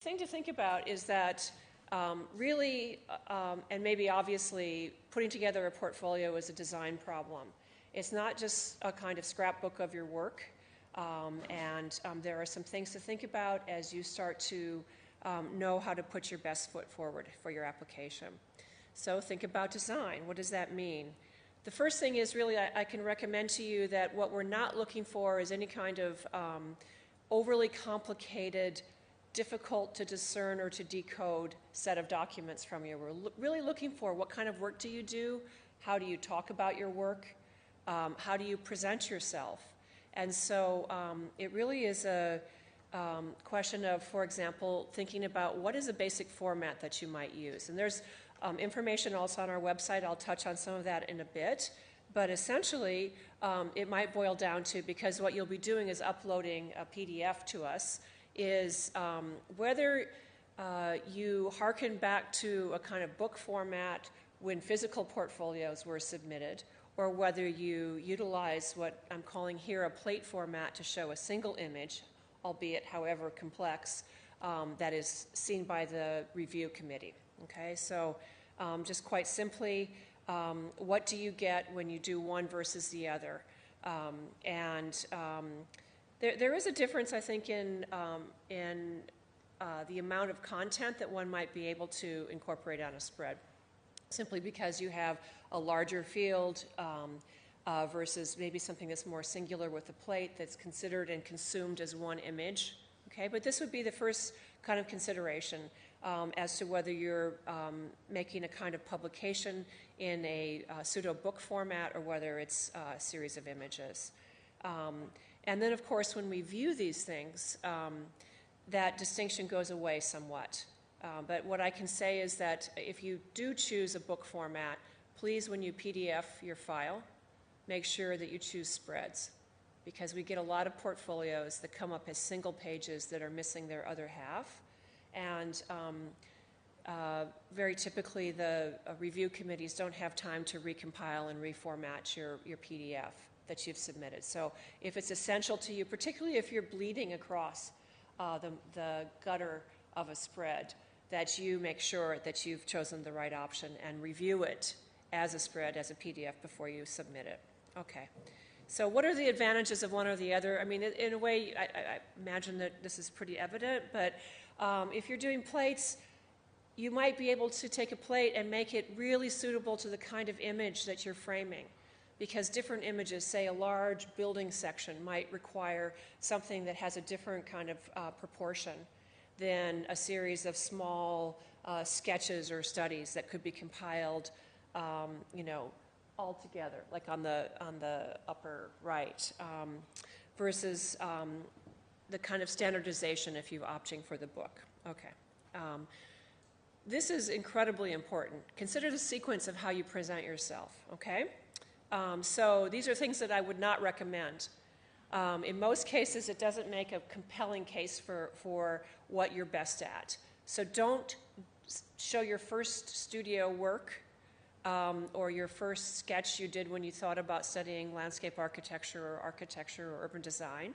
thing to think about is that really, and maybe obviously, putting together a portfolio is a design problem. It's not just a kind of scrapbook of your work, and there are some things to think about as you start to know how to put your best foot forward for your application. So think about design. What does that mean? The first thing is really I can recommend to you that what we're not looking for is any kind of overly complicated, difficult to discern or to decode set of documents from you. We're really looking for what kind of work do you do, how do you talk about your work, how do you present yourself. And so it really is a question of, for example, thinking about what is a basic format that you might use. And there's information also on our website. I'll touch on some of that in a bit. But essentially, it might boil down to, because what you'll be doing is uploading a PDF to us, is whether you hearken back to a kind of book format when physical portfolios were submitted, or whether you utilize what I'm calling here a plate format to show a single image, albeit however complex, that is seen by the review committee. Okay, so just quite simply, what do you get when you do one versus the other? There is a difference, I think, in the amount of content that one might be able to incorporate on a spread, simply because you have a larger field versus maybe something that's more singular with a plate that's considered and consumed as one image. Okay, but this would be the first kind of consideration as to whether you're making a kind of publication in a pseudo-book format or whether it's a series of images. And then, of course, when we view these things, that distinction goes away somewhat. But what I can say is that if you do choose a book format, please, when you PDF your file, make sure that you choose spreads, because we get a lot of portfolios that come up as single pages that are missing their other half. And very typically, the review committees don't have time to recompile and reformat your PDF that you've submitted. So if it's essential to you, particularly if you're bleeding across the gutter of a spread, that you make sure that you've chosen the right option and review it as a spread, as a PDF, before you submit it. Okay. So what are the advantages of one or the other? I mean, in a way, I imagine that this is pretty evident, but if you're doing plates, you might be able to take a plate and make it really suitable to the kind of image that you're framing, because different images, say a large building section, might require something that has a different kind of proportion than a series of small sketches or studies that could be compiled, all together, like on the upper right, versus the kind of standardization if you're opting for the book. Okay. This is incredibly important. Consider the sequence of how you present yourself, okay? So these are things that I would not recommend. In most cases, it doesn't make a compelling case for what you're best at. So don't show your first studio work or your first sketch you did when you thought about studying landscape architecture or urban design.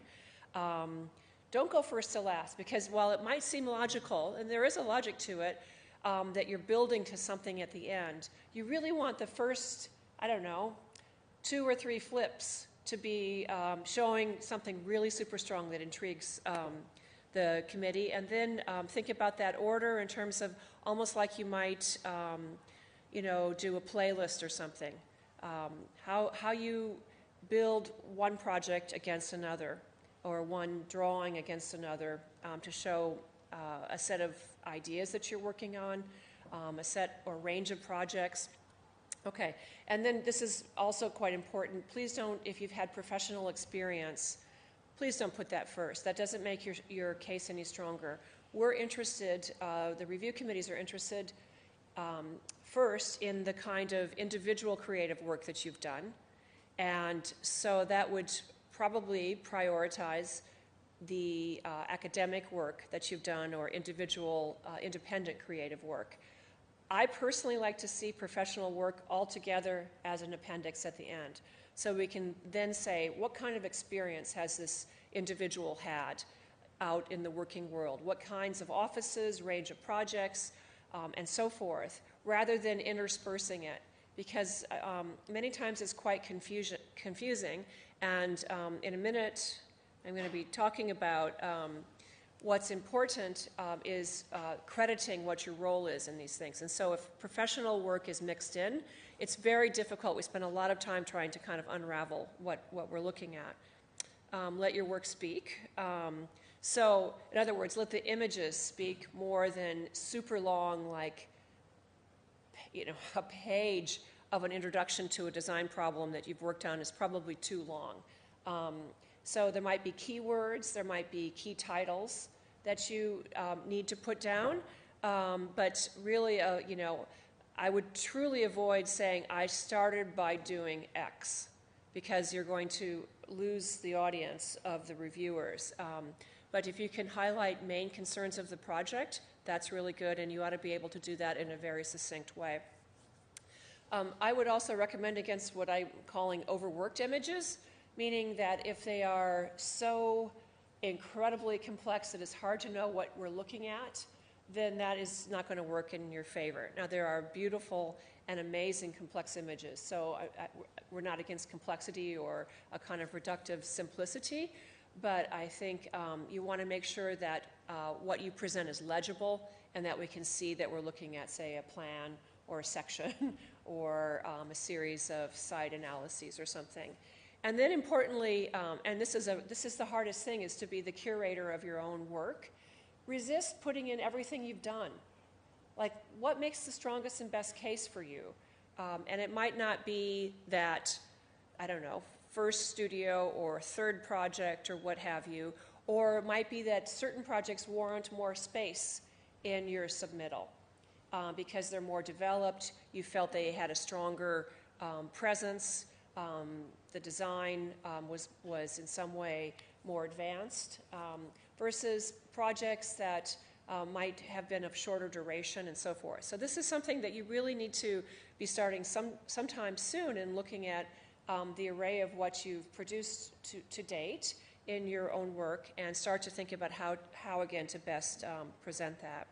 Don't go first to last, because while it might seem logical, and there is a logic to it, that you're building to something at the end, you really want the first, 2 or 3 flips to be showing something really super strong that intrigues the committee, and then think about that order in terms of almost like you might do a playlist or something. How you build one project against another, or one drawing against another, to show a set of ideas that you're working on, a set or range of projects. Okay, and then this is also quite important. Please don't, if you've had professional experience, please don't put that first. That doesn't make your case any stronger. We're interested, the review committees are interested first in the kind of individual creative work that you've done. And so that would probably prioritize the academic work that you've done or individual independent creative work. I personally like to see professional work all together as an appendix at the end, so we can then say what kind of experience has this individual had out in the working world, what kinds of offices, range of projects, and so forth, rather than interspersing it, because many times it's quite confusing. And in a minute, I'm going to be talking about what's important is crediting what your role is in these things. And so if professional work is mixed in, it's very difficult. We spend a lot of time trying to kind of unravel what we're looking at. Let your work speak. So in other words, let the images speak more than super long, like, a page of an introduction to a design problem that you've worked on is probably too long. So there might be keywords, there might be key titles that you need to put down, but really, I would truly avoid saying, I started by doing X, because you're going to lose the audience of the reviewers. But if you can highlight main concerns of the project, that's really good, and you ought to be able to do that in a very succinct way. I would also recommend against what I'm calling overworked images, meaning that if they are so incredibly complex that it's hard to know what we're looking at, then that is not going to work in your favor. Now, there are beautiful and amazing complex images, so we're not against complexity or a kind of reductive simplicity, but I think you want to make sure that what you present is legible and that we can see that we're looking at, say, a plan or a section or a series of site analyses or something. And then importantly, and this is the hardest thing, is to be the curator of your own work. Resist putting in everything you've done. Like, what makes the strongest and best case for you? And it might not be that, I don't know, first studio or third project or what have you, or it might be that certain projects warrant more space in your submittal because they're more developed, you felt they had a stronger presence, the design was in some way more advanced, versus projects that might have been of shorter duration and so forth. So this is something that you really need to be starting sometime soon and looking at the array of what you've produced to date in your own work and start to think about how again, to best present that.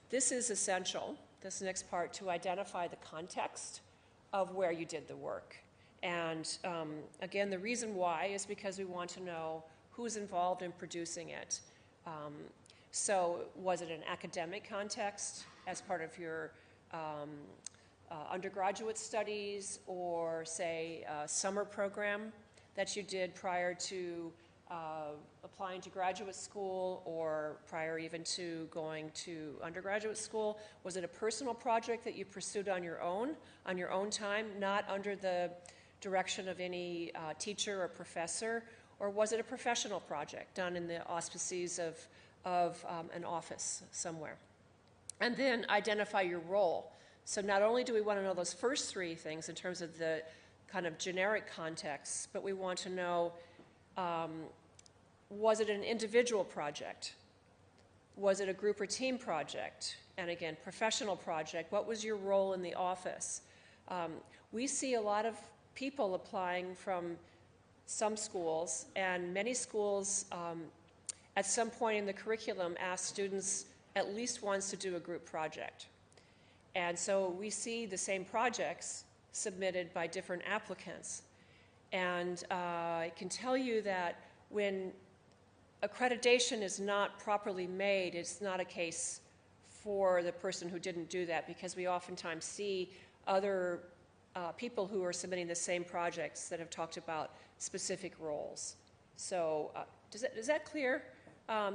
This is essential, this next part, to identify the context of where you did the work. And again, the reason why is because we want to know who's involved in producing it. So was it an academic context as part of your undergraduate studies, or say a summer program that you did prior to applying to graduate school or prior even to going to undergraduate school? Was it a personal project that you pursued on your own time, not under the direction of any teacher or professor? Or was it a professional project done in the auspices of an office somewhere? And then identify your role. So not only do we want to know those first three things in terms of the kind of generic context, but we want to know, was it an individual project? Was it a group or team project? And again, professional project. What was your role in the office? We see a lot of people applying from some schools, and many schools at some point in the curriculum ask students at least once to do a group project. And so we see the same projects submitted by different applicants. And I can tell you that when accreditation is not properly made, it's not a case for the person who didn't do that, because we oftentimes see other people who are submitting the same projects that have talked about specific roles. So is that clear?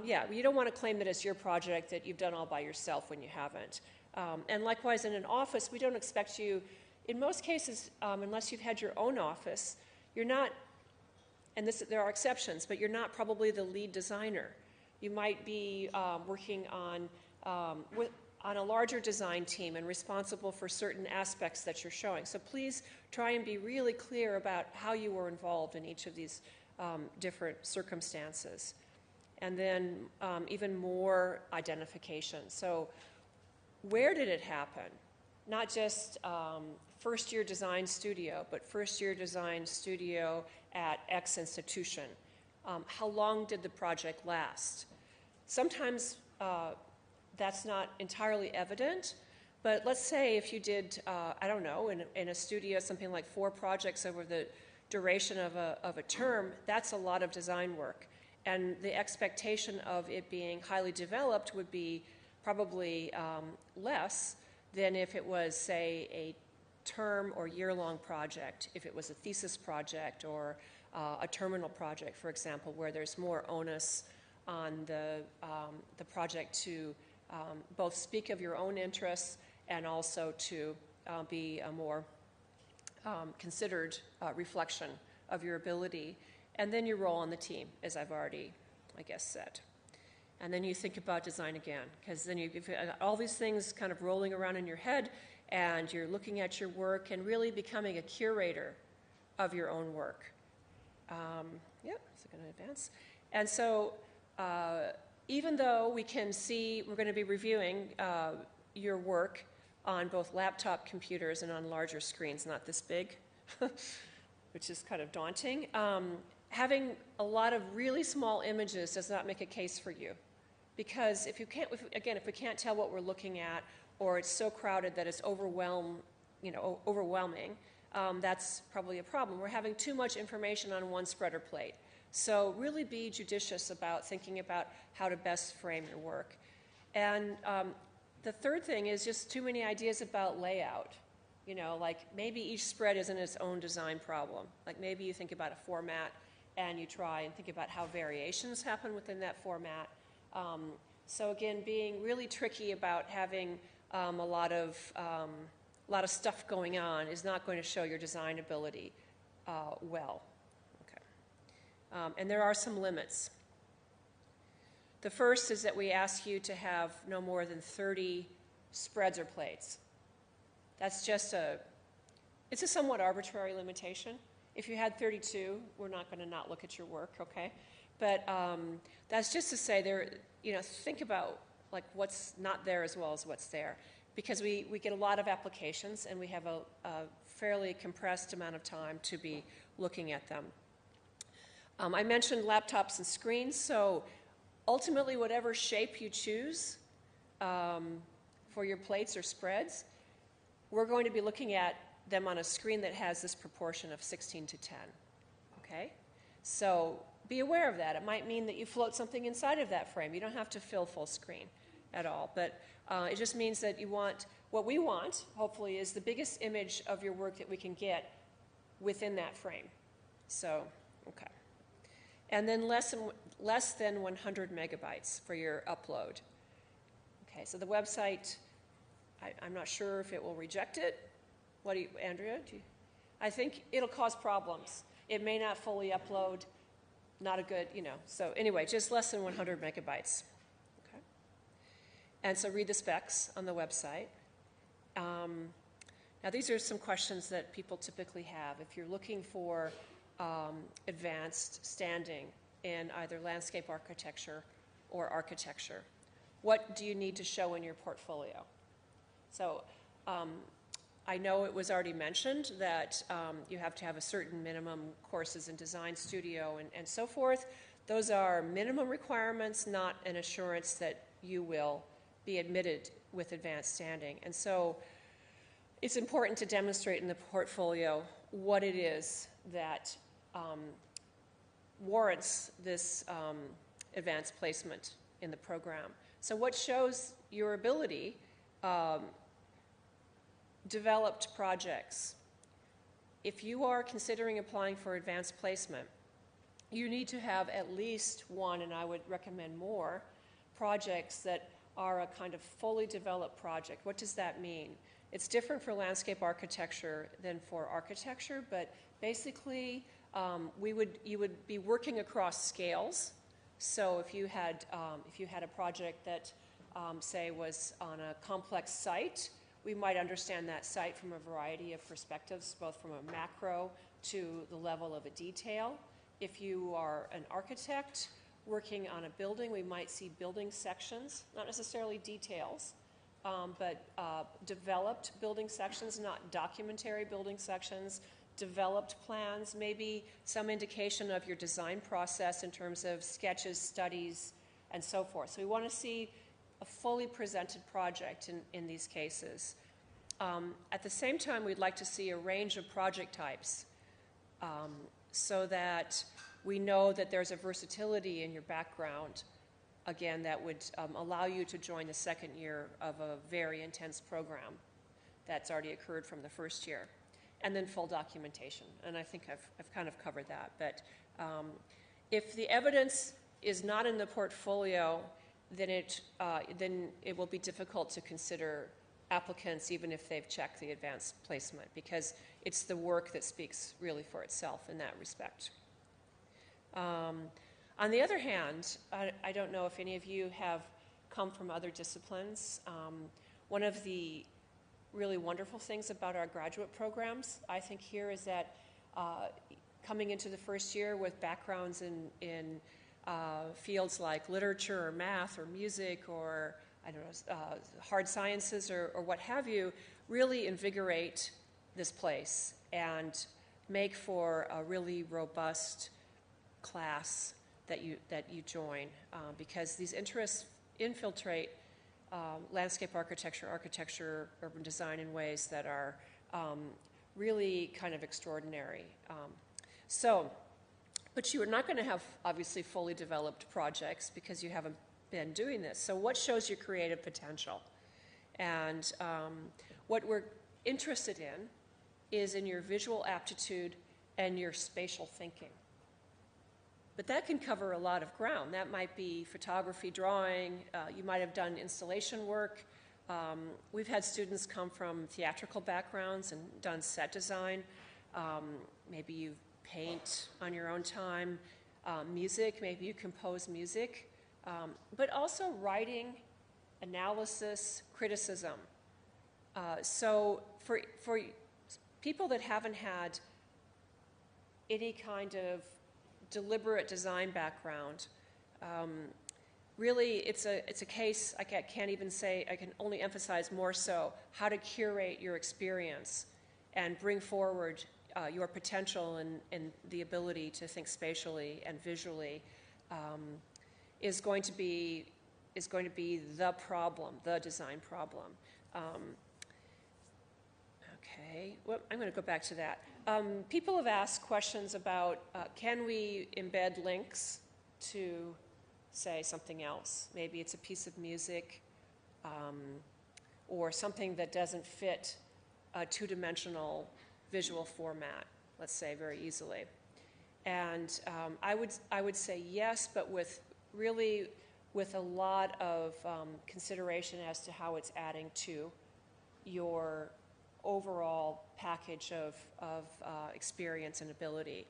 Yeah, you don't want to claim that it's your project that you've done all by yourself when you haven't. And likewise, in an office, we don't expect you, in most cases, unless you've had your own office, you're not, and there are exceptions, but you're not probably the lead designer. You might be working on a larger design team and responsible for certain aspects that you're showing. So please try and be really clear about how you were involved in each of these different circumstances. And then even more identification. So where did it happen? Not just first year design studio, but first year design studio at X institution. How long did the project last? Sometimes that's not entirely evident, but let's say if you did, I don't know, in a studio, something like 4 projects over the duration of a term, that's a lot of design work. And the expectation of it being highly developed would be probably less than if it was, say, a term or year-long project, if it was a thesis project or a terminal project, for example, where there's more onus on the project to both speak of your own interests and also to be a more considered reflection of your ability. And then your role on the team, as I've already, I guess, said. And then you think about design again, because then you've got all these things kind of rolling around in your head, and you're looking at your work and really becoming a curator of your own work. Yep, so going to advance. And so even though we can see, we're going to be reviewing your work on both laptop computers and on larger screens, not this big, which is kind of daunting. Having a lot of really small images does not make a case for you. Because if we can't tell what we're looking at, or it's so crowded that it's overwhelming, that's probably a problem. We're having too much information on one spread or plate. So really be judicious about thinking about how to best frame your work. And the third thing is just too many ideas about layout. Like maybe each spread isn't its own design problem. Like maybe you think about a format and you try and think about how variations happen within that format. So again, being really tricky about having a lot of stuff going on is not going to show your design ability well. Okay. And there are some limits. The first is that we ask you to have no more than 30 spreads or plates. That's just it's a somewhat arbitrary limitation. If you had 32, we're not going to not look at your work, okay? But that's just to say think about like what's not there as well as what's there. Because we get a lot of applications and we have a fairly compressed amount of time to be looking at them. I mentioned laptops and screens, so ultimately whatever shape you choose for your plates or spreads, we're going to be looking at them on a screen that has this proportion of 16 to 10, okay? So be aware of that. It might mean that you float something inside of that frame. You don't have to fill full screen at all, but it just means that what we want, hopefully, is the biggest image of your work that we can get within that frame. So, okay. And then less than 100 megabytes for your upload. Okay, so the website, I'm not sure if it will reject it. Andrea? I think it'll cause problems. It may not fully upload, not a good, So anyway, just less than 100 megabytes. Okay. And so read the specs on the website. Now these are some questions that people typically have. If you're looking for advanced standing in either landscape architecture or architecture, what do you need to show in your portfolio? So I know it was already mentioned that you have to have a certain minimum courses in design studio and so forth. Those are minimum requirements, not an assurance that you will be admitted with advanced standing. And so it's important to demonstrate in the portfolio what it is that warrants this advanced placement in the program. So what shows your ability? Developed projects. If you are considering applying for advanced placement, you need to have at least one, and I would recommend more, projects that are a kind of fully developed project. What does that mean? It's different for landscape architecture than for architecture, but basically you would be working across scales. So if you had a project that, say, was on a complex site, we might understand that site from a variety of perspectives, both from a macro to the level of a detail. If you are an architect working on a building, we might see building sections, not necessarily details, but developed building sections, not documentary building sections, developed plans, maybe some indication of your design process in terms of sketches, studies, and so forth. So we want to see a fully presented project in these cases. At the same time, we'd like to see a range of project types so that we know that there's a versatility in your background, again, that would allow you to join the second year of a very intense program that's already occurred from the first year. And then full documentation. And I think I've kind of covered that. But if the evidence is not in the portfolio, then it will be difficult to consider applicants even if they've checked the advanced placement, because it's the work that speaks really for itself in that respect. On the other hand, I don't know if any of you have come from other disciplines. One of the really wonderful things about our graduate programs, I think, here is that coming into the first year with backgrounds in fields like literature or math or music or, I don't know, hard sciences or what have you, really invigorate this place and make for a really robust class that you join, because these interests infiltrate landscape architecture, urban design in ways that are really kind of extraordinary. But you are not going to have, obviously, fully developed projects because you haven't been doing this. So what shows your creative potential? And what we're interested in is in your visual aptitude and your spatial thinking. But that can cover a lot of ground. That might be photography, drawing. You might have done installation work. We've had students come from theatrical backgrounds and done set design. Maybe you paint on your own time. Music, maybe you compose music. But also writing, analysis, criticism. So for people that haven't had any kind of deliberate design background, really it's a case, I can't even say, I can only emphasize more so how to curate your experience and bring forward your potential and the ability to think spatially and visually is going to be the problem, the design problem. Okay, well, I'm going to go back to that. People have asked questions about can we embed links to, say, something else? Maybe it's a piece of music or something that doesn't fit a two-dimensional visual format, let's say, very easily. And I would say yes, but with a lot of consideration as to how it's adding to your overall package of experience and ability.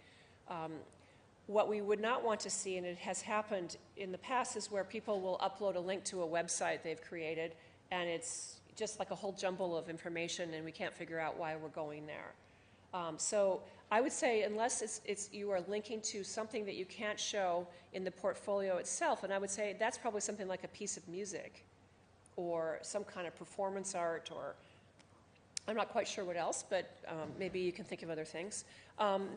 What we would not want to see, and it has happened in the past, is where people will upload a link to a website they've created, and it's just like a whole jumble of information, and we can't figure out why we're going there. So I would say unless you are linking to something that you can't show in the portfolio itself, and I would say that's probably something like a piece of music or some kind of performance art, or I'm not quite sure what else, but maybe you can think of other things,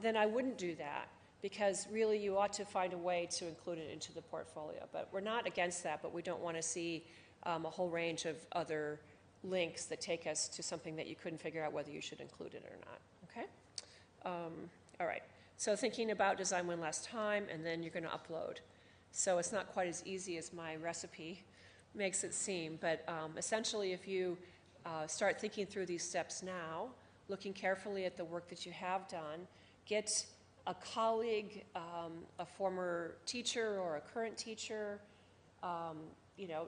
then I wouldn't do that, because really you ought to find a way to include it into the portfolio. But we're not against that, but we don't want to see a whole range of other links that take us to something that you couldn't figure out whether you should include it or not, okay? All right, so thinking about design one last time, and then you're going to upload. So it's not quite as easy as my recipe makes it seem, but essentially if you start thinking through these steps now, looking carefully at the work that you have done, get a colleague, a former teacher or a current teacher,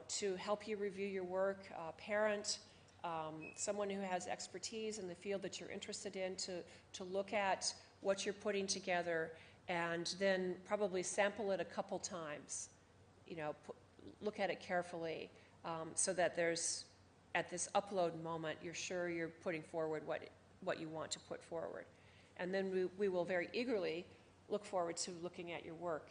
to help you review your work, a parent, someone who has expertise in the field that you're interested in to look at what you're putting together, and then probably sample it a couple times, look at it carefully so that there's, at this upload moment, you're sure you're putting forward what you want to put forward. And then we will very eagerly look forward to looking at your work